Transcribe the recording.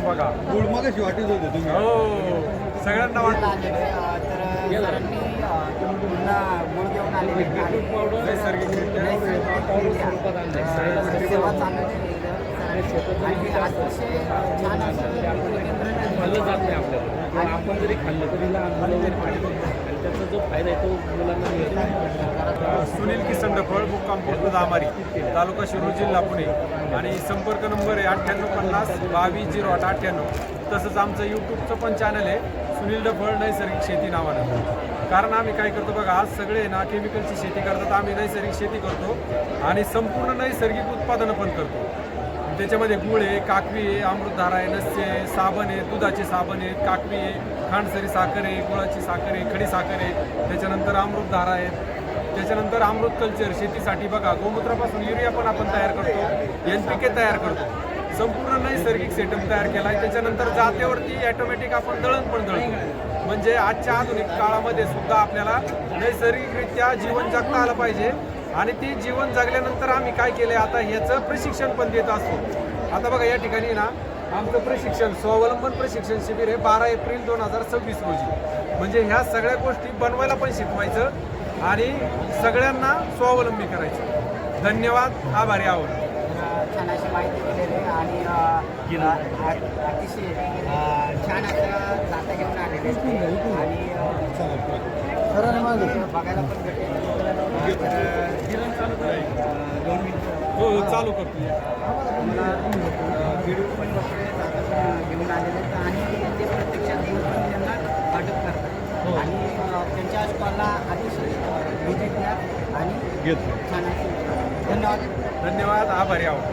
बघा. गुळ मगाशी वाटत होते तुम्ही. हो सगळ्यांना वाटतं गुळ घेऊन आलेले नैसर्गिकरित्या सेवा चालवली आणि अतिशय छान असं खाल्लं जात नाही आपल्याला. आपण जरी खाल्लं तरी लहान मुलं जरी खाल्लं आणि त्याचा जो फायदा आहे तो मुलांना मिळतो. सुनील किसन डफळ मुक्काम पोस्ट दामारी तालुका शिरूर जिल्हा पुणे आणि संपर्क नंबर आहे 9850 220898. तसंच आमचं यूट्यूबचं पण चॅनल आहे सुनील डफळ नैसर्गिक शेती नावानं. कारण आम्ही काय करतो बघा, आज सगळे ना केमिकलची शेती करतात, आम्ही नैसर्गिक शेती करतो आणि संपूर्ण नैसर्गिक उत्पादनं पण करतो. त्याच्यामध्ये गुळ आहे, काकवी आहे, अमृतधारा आहे, नस्य आहे, साबण आहे, दुधाचे साबण आहेत, काकवी आहे, खांडसरी साखर आहे, गुळाची साखर आहे, खडी साखर आहे, त्याच्यानंतर अमृतधारा आहे, त्याच्यानंतर अमृत कल्चर शेतीसाठी बघा गोमूत्रापासून युरिया पण आपण तयार करतो, NPK तयार करतो. संपूर्ण नैसर्गिक सेटअप तयार केला आहे. त्याच्यानंतर जातेवरती ॲटोमॅटिक आपण दळण पण दळतो. म्हणजे आजच्या आधुनिक काळामध्ये सुद्धा आपल्याला नैसर्गिकरित्या जीवन जगता आलं पाहिजे आणि ते जीवन जगल्यानंतर आम्ही काय केलं आहे आता ह्याचं प्रशिक्षण पण देत असतो. आता बघा या ठिकाणी ना आमचं प्रशिक्षण स्वावलंबन प्रशिक्षण शिबिर आहे 12 एप्रिल 2026 रोजी. म्हणजे ह्या सगळ्या गोष्टी बनवायला पण शिकवायचं आणि सगळ्यांना स्वावलंबी करायचं. धन्यवाद, आभारी आहोत. छान अशी माहिती दिलेली आणि अतिशय छान असं जाता घेऊन आलेले आणि बघायला पण भेटेल. 2 मिनिटं हो चालू करतो. मला व्हिडिओ पण बघतोय जाता घेऊन आलेले आहेत आणि ते प्रत्यक्षात घेऊन पण त्यांना वाटप करतात आणि त्यांच्या स्टॉलला अतिशय व्हिजिट द्या आणि छान अशी धन्यवाद. धन्यवाद, आभारी आहोत.